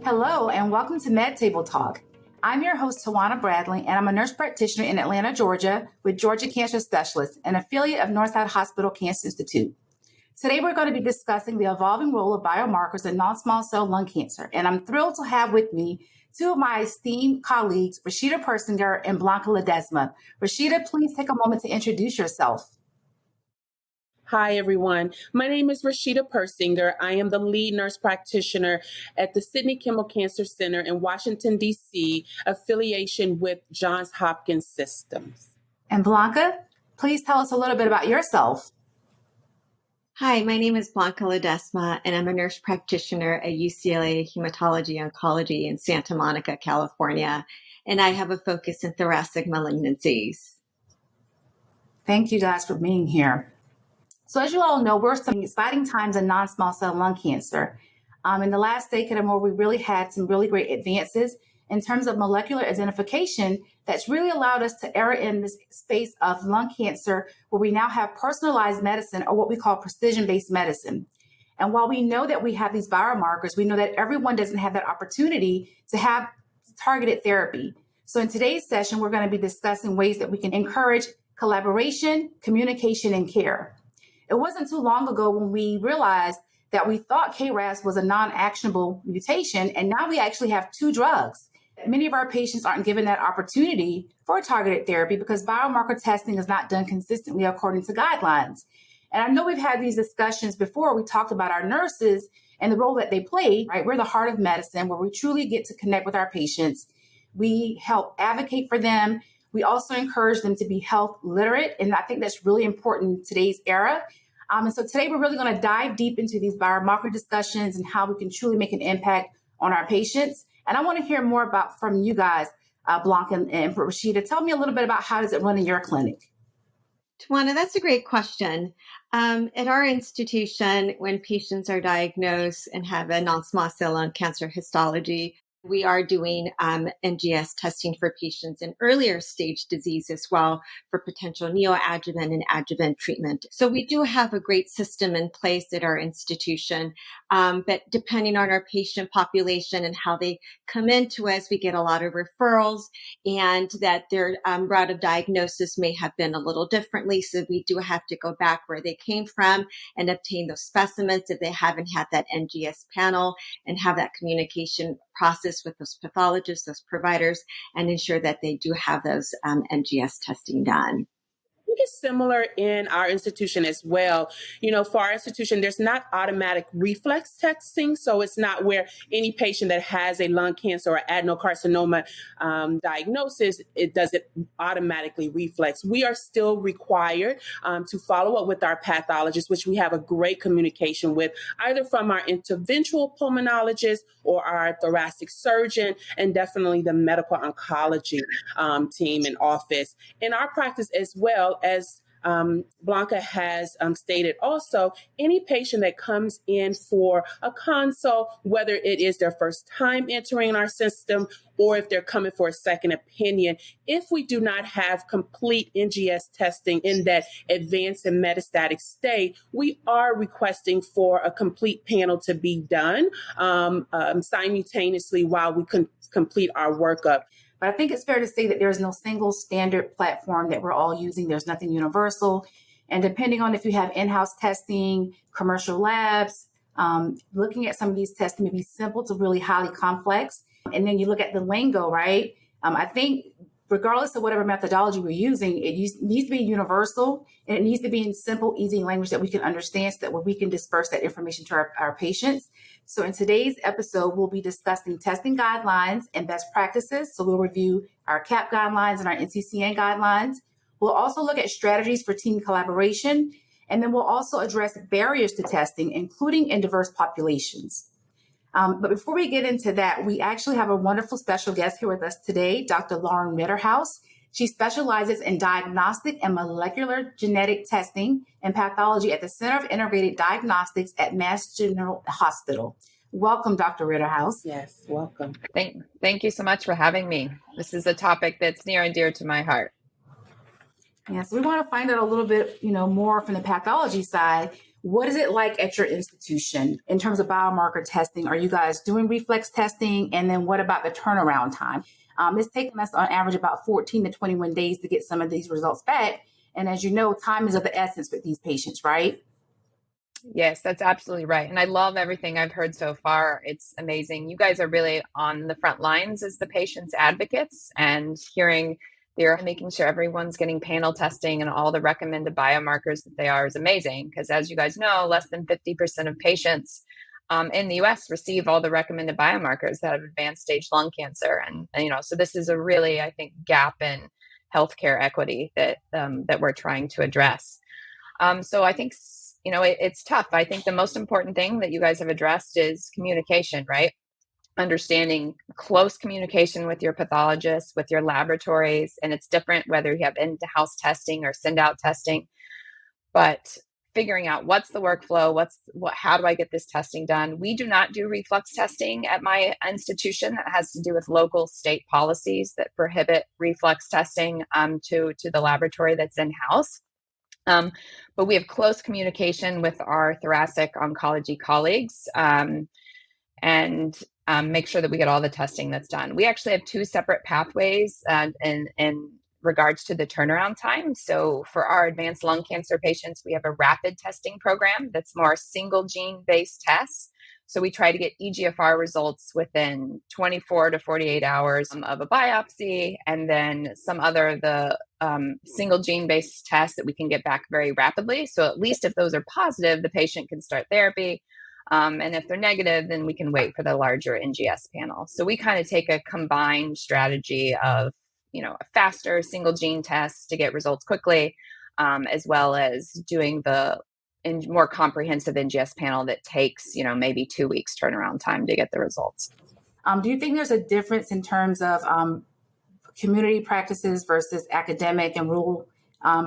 Hello, and welcome to Med Table Talk. I'm your host, Tawana Bradley, and I'm a nurse practitioner in Atlanta, Georgia, with Georgia Cancer Specialists, an affiliate of Northside Hospital Cancer Institute. Today, we're going to be discussing the evolving role of biomarkers in non-small cell lung cancer, and I'm thrilled to have with me two of my esteemed colleagues, Rashida Persinger and Blanca Ledesma. Rashida, please take a moment to introduce yourself. Hi, everyone. My name is Rashida Persinger. I am the lead nurse practitioner at the Sidney Kimmel Cancer Center in Washington, D.C., affiliation with Johns Hopkins Systems. And Blanca, please tell us a little bit about yourself. Hi, my name is Blanca Ledesma, and I'm a nurse practitioner at UCLA Hematology Oncology in Santa Monica, California, and I have a focus in thoracic malignancies. Thank you guys for being here. So as you all know, we're some exciting times in non-small cell lung cancer. In the last decade or more, we really had some really great advances in terms of molecular identification that's really allowed us to enter in this space of lung cancer where we now have personalized medicine, or what we call precision-based medicine. And while we know that we have these biomarkers, we know that everyone doesn't have that opportunity to have targeted therapy. So in today's session, we're going to be discussing ways that we can encourage collaboration, communication, and care. It wasn't too long ago when we realized that we thought KRAS was a non-actionable mutation, and now we actually have two drugs. Many of our patients aren't given that opportunity for targeted therapy because biomarker testing is not done consistently according to guidelines. And I know we've had these discussions before. We talked about our nurses and the role that they play, right? We're the heart of medicine where we truly get to connect with our patients. We help advocate for them. We also encourage them to be health literate. And I think that's really important in today's era. And so today we're really going to dive deep into these biomarker discussions and how we can truly make an impact on our patients. And I want to hear more from you guys, Blanca and Rashida. Tell me a little bit about how does it run in your clinic? Tawana, that's a great question. At our institution, when patients are diagnosed and have a non-small cell lung cancer histology, we are doing NGS testing for patients in earlier stage disease as well for potential neoadjuvant and adjuvant treatment. So we do have a great system in place at our institution, but depending on our patient population and how they come into us, we get a lot of referrals and that their route of diagnosis may have been a little differently. So we do have to go back where they came from and obtain those specimens if they haven't had that NGS panel and have that communication process with those pathologists, those providers, and ensure that they do have those NGS testing done. I think it's similar in our institution as well. You know, for our institution, there's not automatic reflex testing. So it's not where any patient that has a lung cancer or adenocarcinoma diagnosis, it doesn't automatically reflex. We are still required to follow up with our pathologist, which we have a great communication with, either from our interventional pulmonologist or our thoracic surgeon, and definitely the medical oncology team and office. In our practice as well, as Blanca has stated also, any patient that comes in for a consult, whether it is their first time entering our system or if they're coming for a second opinion, if we do not have complete NGS testing in that advanced and metastatic state, we are requesting for a complete panel to be done simultaneously while we complete our workup. But I think it's fair to say that there's no single standard platform that we're all using. There's nothing universal. And depending on if you have in-house testing, commercial labs, looking at some of these tests may be simple to really highly complex. And then you look at the lingo, right? I think regardless of whatever methodology we're using, it needs to be universal and it needs to be in simple, easy language that we can understand so that we can disperse that information to our patients. So in today's episode, we'll be discussing testing guidelines and best practices. So we'll review our CAP guidelines and our NCCN guidelines. We'll also look at strategies for team collaboration. And then we'll also address barriers to testing, including in diverse populations. But before we get into that, we actually have a wonderful special guest here with us today, Dr. Lauren Ritterhouse. She specializes in diagnostic and molecular genetic testing and pathology at the Center of Integrated Diagnostics at Mass General Hospital. Welcome, Dr. Ritterhouse. Yes, welcome. Thank you so much for having me. This is a topic that's near and dear to my heart. Yeah, so we want to find out a little bit, more from the pathology side. What is it like at your institution in terms of biomarker testing? Are you guys doing reflex testing? And then what about the turnaround time? It's taking us on average about 14 to 21 days to get some of these results back. And as you know, time is of the essence with these patients, right? Yes, that's absolutely right. And I love everything I've heard so far. It's amazing. You guys are really on the front lines as the patient's advocates, and hearing they're making sure everyone's getting panel testing and all the recommended biomarkers that they are is amazing. Because as you guys know, less than 50% of patients in the US receive all the recommended biomarkers that have advanced stage lung cancer. And so this is a really, I think, gap in healthcare equity that we're trying to address. So I think, it's tough. I think the most important thing that you guys have addressed is communication, right? Understanding close communication with your pathologists, with your laboratories. And it's different whether you have in-house testing or send out testing, but figuring out what's the workflow, how do I get this testing done? We do not do reflex testing at my institution. That has to do with local state policies that prohibit reflex testing to the laboratory that's in-house. But we have close communication with our thoracic oncology colleagues, and make sure that we get all the testing that's done. We actually have two separate pathways in regards to the turnaround time. So for our advanced lung cancer patients, we have a rapid testing program that's more single gene based tests. So we try to get EGFR results within 24 to 48 hours of a biopsy, and then some other of the single gene based tests that we can get back very rapidly. So at least if those are positive, the patient can start therapy. And if they're negative, then we can wait for the larger NGS panel. So we kind of take a combined strategy of, a faster single gene test to get results quickly, as well as doing the more comprehensive NGS panel that takes, maybe 2 weeks turnaround time to get the results. Do you think there's a difference in terms of community practices versus academic and rural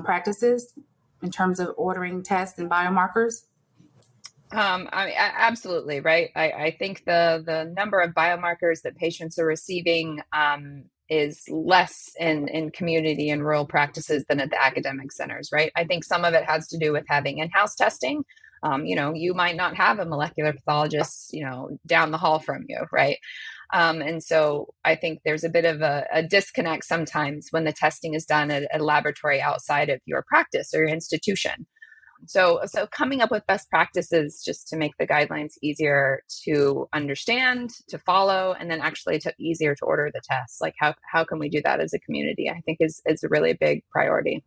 practices in terms of ordering tests and biomarkers? Absolutely, right. I think the number of biomarkers that patients are receiving is less in community and rural practices than at the academic centers, right? I think some of it has to do with having in-house testing. You might not have a molecular pathologist, down the hall from you, right? And so I think there's a bit of a disconnect sometimes when the testing is done at a laboratory outside of your practice or your institution. So coming up with best practices just to make the guidelines easier to understand, to follow, and then actually easier to order the tests. Like how can we do that as a community? I think is a really big priority.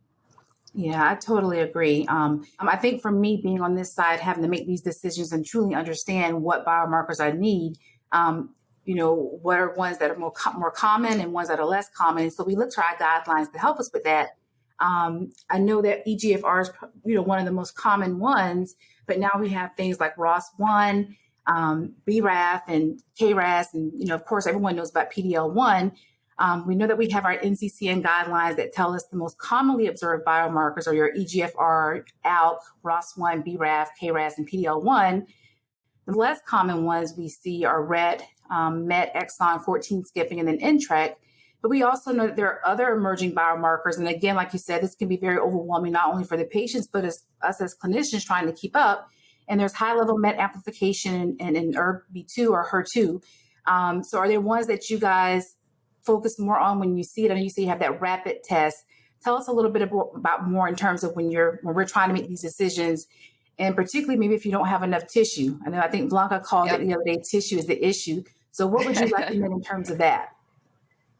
Yeah, I totally agree. I think for me, being on this side, having to make these decisions and truly understand what biomarkers I need, what are ones that are more common and ones that are less common. And so we look to our guidelines to help us with that. I know that EGFR is, one of the most common ones, but now we have things like ROS1, BRAF, and KRAS, and of course, everyone knows about PD-L1. We know that we have our NCCN guidelines that tell us the most commonly observed biomarkers are your EGFR, ALK, ROS1, BRAF, KRAS, and PD-L1. The less common ones we see are RET, MET, exon 14 skipping, and then NTRK. But we also know that there are other emerging biomarkers. And again, like you said, this can be very overwhelming, not only for the patients, but us as clinicians trying to keep up. And there's high-level MET amplification in ERB2 or HER2. So are there ones that you guys focus more on when you see it? I know you say you have that rapid test. Tell us a little bit about more in terms of when we're trying to make these decisions, and particularly maybe if you don't have enough tissue. I think Blanca called it the other day, tissue is the issue. So what would you recommend in terms of that?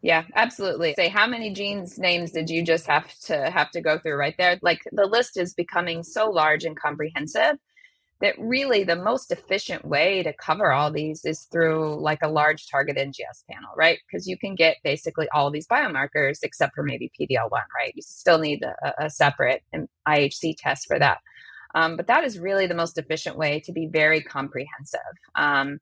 Yeah, absolutely. Say, how many genes names did you just have to go through right there? Like, the list is becoming so large and comprehensive that really the most efficient way to cover all these is through like a large target NGS panel, right? Because you can get basically all these biomarkers except for maybe PD-L1, right? You still need a separate IHC test for that. But that is really the most efficient way to be very comprehensive.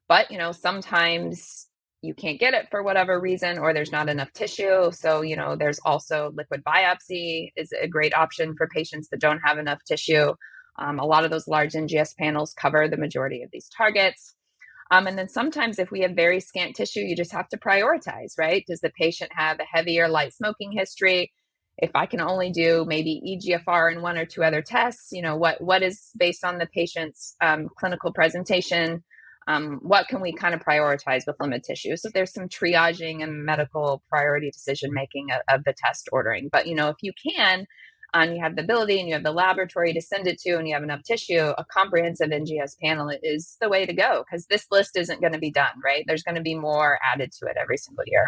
But, sometimes you can't get it for whatever reason, or there's not enough tissue. So, there's also liquid biopsy is a great option for patients that don't have enough tissue. A lot of those large NGS panels cover the majority of these targets. And then sometimes if we have very scant tissue, you just have to prioritize, right? Does the patient have a heavy or light smoking history? if I can only do maybe EGFR and one or two other tests, what is based on the patient's clinical presentation, what can we kind of prioritize with limited tissue? So there's some triaging and medical priority decision making of the test ordering. But if you can, and you have the ability and you have the laboratory to send it to, and you have enough tissue, a comprehensive NGS panel is the way to go, because this list isn't going to be done, right? There's going to be more added to it every single year.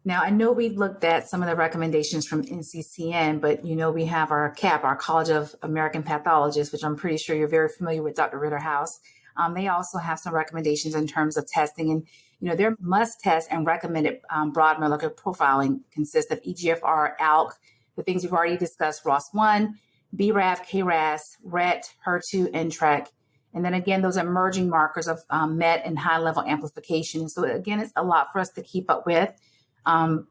Now, I know we've looked at some of the recommendations from NCCN, but we have our CAP, our College of American Pathologists, which I'm pretty sure you're very familiar with, Dr. Ritterhouse. They also have some recommendations in terms of testing, and their must test and recommended broad molecular profiling consists of EGFR, ALK, the things we've already discussed, ROS1, BRAF, KRAS, RET, HER2, and TRK. And then again, those emerging markers of MET and high-level amplification. So again, it's a lot for us to keep up with. And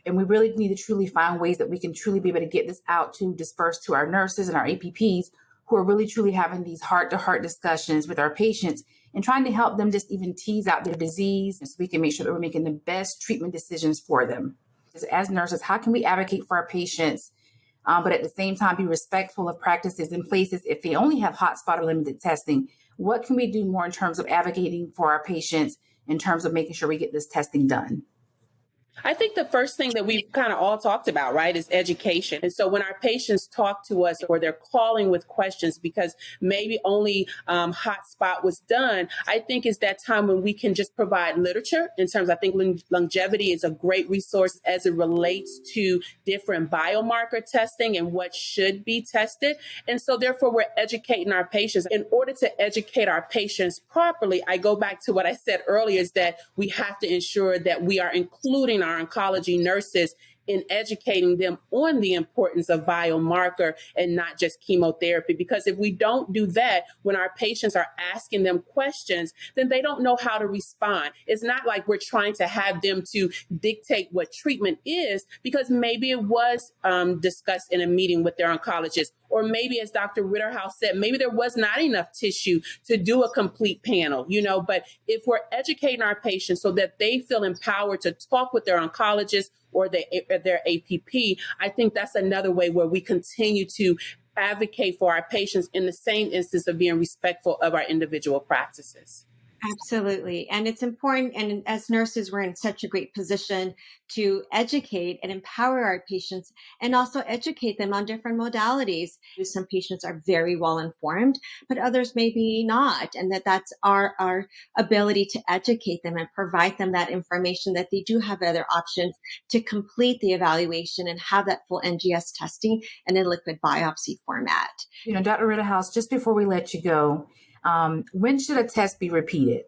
we really need to truly find ways that we can truly be able to get this out to disperse to our nurses and our APPs who are really truly having these heart-to-heart discussions with our patients and trying to help them just even tease out their disease so we can make sure that we're making the best treatment decisions for them. As nurses, how can we advocate for our patients, but at the same time be respectful of practices in places if they only have hotspot or limited testing? What can we do more in terms of advocating for our patients in terms of making sure we get this testing done? I think the first thing that we've kind of all talked about, right, is education. And so when our patients talk to us or they're calling with questions because maybe only hotspot was done, I think is that time when we can just provide literature in terms, I think longevity is a great resource as it relates to different biomarker testing and what should be tested. And so therefore we're educating our patients. In order to educate our patients properly, I go back to what I said earlier, is that we have to ensure that we are including our oncology nurses in educating them on the importance of biomarker and not just chemotherapy. Because if we don't do that, when our patients are asking them questions, then they don't know how to respond. It's not like we're trying to have them to dictate what treatment is, because maybe it was discussed in a meeting with their oncologist. Or maybe, as Dr. Ritterhouse said, maybe there was not enough tissue to do a complete panel, but if we're educating our patients so that they feel empowered to talk with their oncologist or their APP, I think that's another way where we continue to advocate for our patients in the same instance of being respectful of our individual practices. Absolutely. And it's important. And as nurses, we're in such a great position to educate and empower our patients and also educate them on different modalities. Some patients are very well informed, but others maybe not. And that's our ability to educate them and provide them that information that they do have other options to complete the evaluation and have that full NGS testing in a liquid biopsy format. Dr. Ritterhouse, just before we let you go, when should a test be repeated?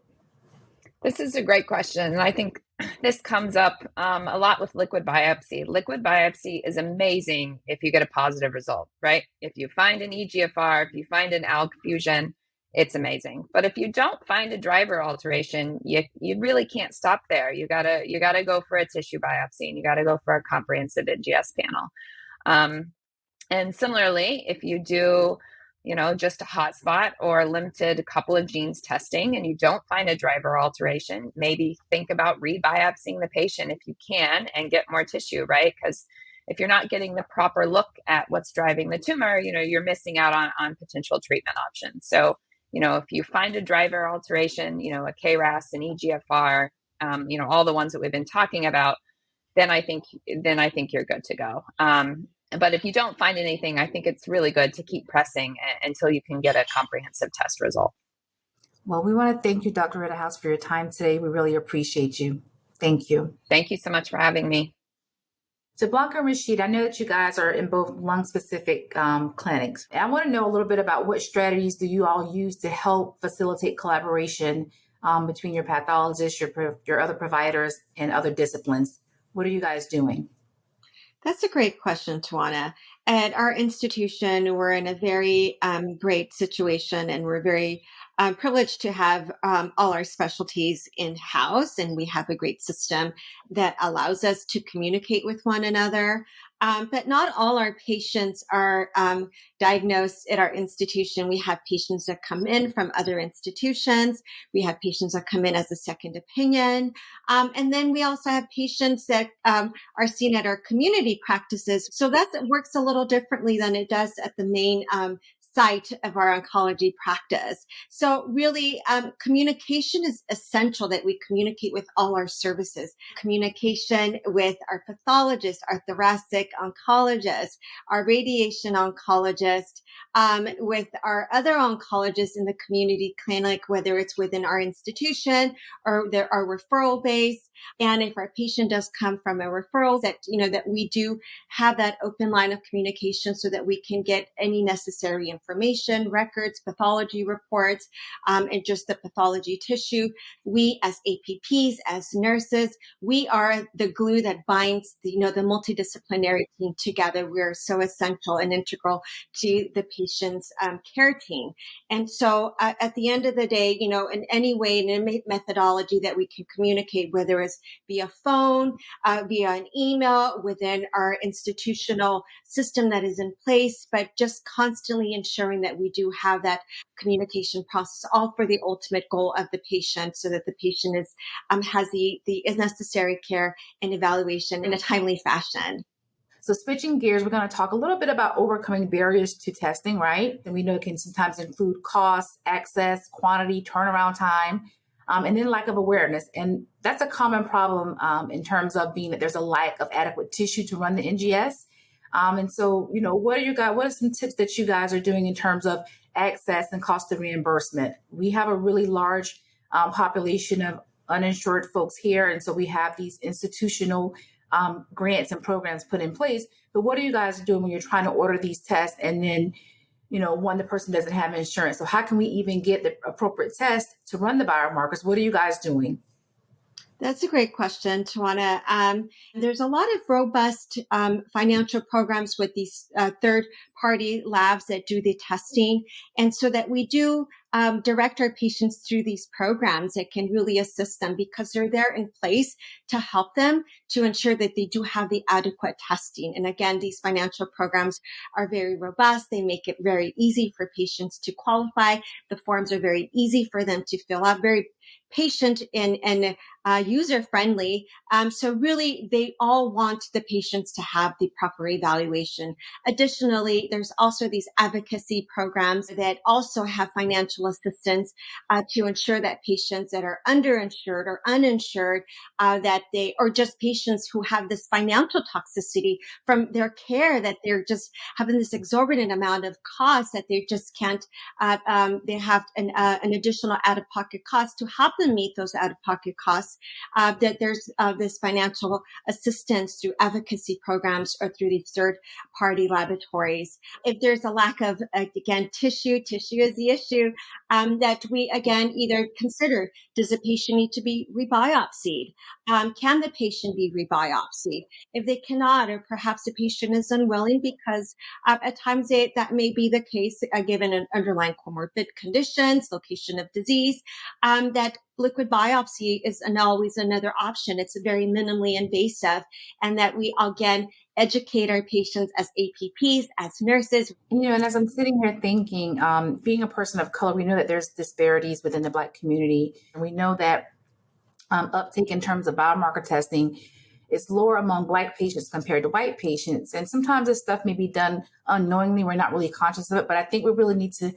This is a great question. And I think this comes up a lot with liquid biopsy. Liquid biopsy is amazing if you get a positive result, right? If you find an EGFR, if you find an ALK fusion, it's amazing. But if you don't find a driver alteration, you really can't stop there. You gotta go for a tissue biopsy, and you gotta go for a comprehensive NGS panel. And similarly, if you do just a hotspot or a limited couple of genes testing and you don't find a driver alteration, maybe think about rebiopsying the patient if you can and get more tissue, right? Because if you're not getting the proper look at what's driving the tumor, you're missing out on potential treatment options. So, if you find a driver alteration, a KRAS, an EGFR, all the ones that we've been talking about, then I think you're good to go. But if you don't find anything, I think it's really good to keep pressing until you can get a comprehensive test result. Well, we want to thank you, Dr. Ritterhouse, for your time today. We really appreciate you. Thank you. Thank you so much for having me. So Blanca and Rashid, I know that you guys are in both lung-specific clinics. And I want to know a little bit about what strategies do you all use to help facilitate collaboration between your pathologists, your other providers, and other disciplines. What are you guys doing? That's a great question, Tawana. At our institution, we're in a very great situation, and we're very privileged to have all our specialties in-house, and we have a great system that allows us to communicate with one another. But not all our patients are diagnosed at our institution. We have patients that come in from other institutions. We have patients that come in as a second opinion. And then we also have patients that are seen at our community practices. So that works a little differently than it does at the main site of our oncology practice. So really, communication is essential, that we communicate with all our services. Communication with our pathologists, our thoracic oncologists, our radiation oncologist, with our other oncologists in the community clinic, whether it's within our institution or our referral base. And if our patient does come from a referral, that we do have that open line of communication so that we can get any necessary information, records, pathology reports, and just the pathology tissue. We as APPs, as nurses, we are the glue that binds the multidisciplinary team together. We're so essential and integral to the patient's care team. And so at the end of the day, in any way, in a methodology that we can communicate, whether it's via phone, via an email, within our institutional system that is in place, but just constantly ensuring that we do have that communication process, all for the ultimate goal of the patient, so that the patient has the necessary care and evaluation in a timely fashion. So switching gears, we're going to talk a little bit about overcoming barriers to testing, right? And we know it can sometimes include cost, access, quantity, turnaround time, and then lack of awareness. And that's a common problem in terms of being that there's a lack of adequate tissue to run the NGS. And so, what are some tips that you guys are doing in terms of access and cost of reimbursement? We have a really large population of uninsured folks here. And so we have these institutional grants and programs put in place. But what are you guys doing when you're trying to order these tests and then, one, the person doesn't have insurance? So how can we even get the appropriate test to run the biomarkers? What are you guys doing? That's a great question, Tawana. There's a lot of robust financial programs with these third-party labs that do the testing. And so that we do direct our patients through these programs that can really assist them, because they're there in place to help them, to ensure that they do have the adequate testing. And again, these financial programs are very robust. They make it very easy for patients to qualify. The forms are very easy for them to fill out, very patient and user friendly. So really, they all want the patients to have the proper evaluation. Additionally, there's also these advocacy programs that also have financial assistance to ensure that patients that are underinsured or uninsured, or just patients who have this financial toxicity from their care, that they're just having this exorbitant amount of cost that they just can't, they have an additional out-of-pocket cost to help them meet those out-of-pocket costs, that there's this financial assistance through advocacy programs or through these third-party laboratories. If there's a lack of, again, tissue is the issue, that we, again, either consider, does the patient need to be rebiopsied? Can the patient be rebiopsied? If they cannot, or perhaps the patient is unwilling, because at times that may be the case, given an underlying comorbid conditions, location of disease, that liquid biopsy is always another option. It's very minimally invasive, and that we, again, educate our patients as APPs, as nurses. And as I'm sitting here thinking, being a person of color, we know that there's disparities within the Black community. And we know that uptake in terms of biomarker testing is lower among Black patients compared to white patients. And sometimes this stuff may be done unknowingly. We're not really conscious of it, but I think we really need to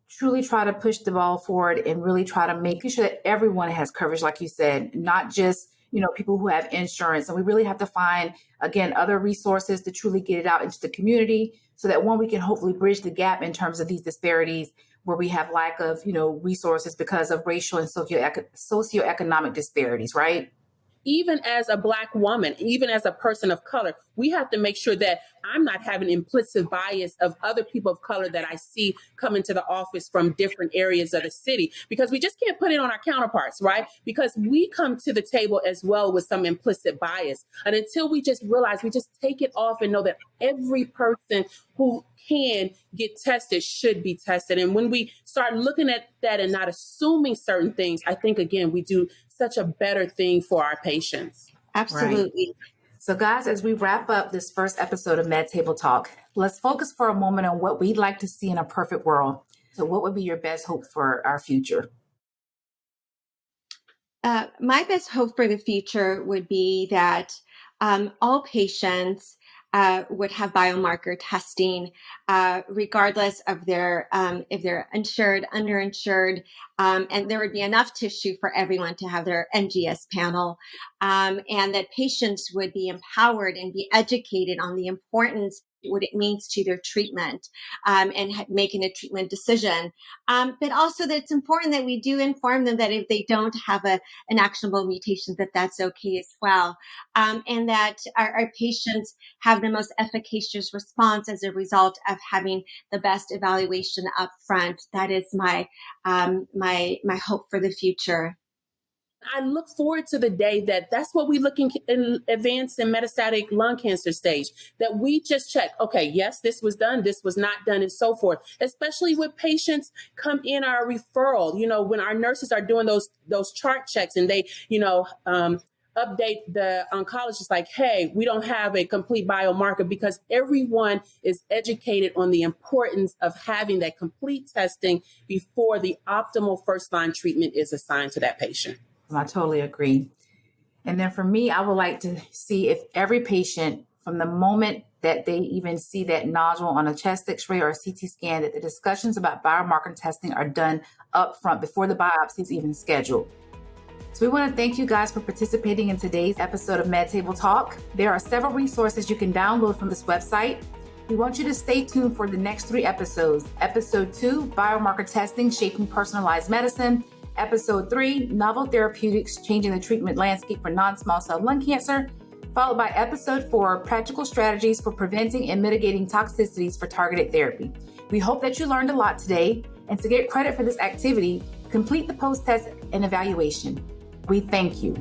truly try to push the ball forward and really try to make sure that everyone has coverage, like you said, not just, people who have insurance. And we really have to find, again, other resources to truly get it out into the community, so that one, we can hopefully bridge the gap in terms of these disparities where we have lack of, resources because of racial and socioeconomic disparities, right? even as a Black woman, even as a person of color, we have to make sure that I'm not having implicit bias of other people of color that I see come into the office from different areas of the city, because we just can't put it on our counterparts, right? Because we come to the table as well with some implicit bias. And until we just realize, we just take it off and know that every person who can get tested should be tested. And when we start looking at that and not assuming certain things, I think, again, we do such a better thing for our patients. Absolutely. Right. So guys, as we wrap up this first episode of Med Table Talk, let's focus for a moment on what we'd like to see in a perfect world. So what would be your best hope for our future? My best hope for the future would be that all patients would have biomarker testing, regardless of their if they're insured, underinsured, and there would be enough tissue for everyone to have their NGS panel, and that patients would be empowered and be educated on the importance, what it means to their treatment, and making a treatment decision. But also that it's important that we do inform them that if they don't have an actionable mutation, that's okay as well. And that our patients have the most efficacious response as a result of having the best evaluation up front. That is my hope for the future. I look forward to the day that's what we look in advanced and metastatic lung cancer stage, that we just check, okay, yes, this was done, this was not done, and so forth, especially when patients come in our referral, when our nurses are doing those chart checks and they, update the oncologist like, hey, we don't have a complete biomarker, because everyone is educated on the importance of having that complete testing before the optimal first-line treatment is assigned to that patient. I totally agree. And then for me, I would like to see if every patient, from the moment that they even see that nodule on a chest X-ray or a CT scan, that the discussions about biomarker testing are done up front before the biopsy is even scheduled. So we want to thank you guys for participating in today's episode of Med Table Talk. There are several resources you can download from this website. We want you to stay tuned for the next 3 episodes. Episode 2, Biomarker Testing, Shaping Personalized Medicine. Episode 3, Novel Therapeutics, Changing the Treatment Landscape for Non-Small Cell Lung Cancer. Followed by Episode 4, Practical Strategies for Preventing and Mitigating Toxicities for Targeted Therapy. We hope that you learned a lot today. And to get credit for this activity, complete the post-test and evaluation. We thank you.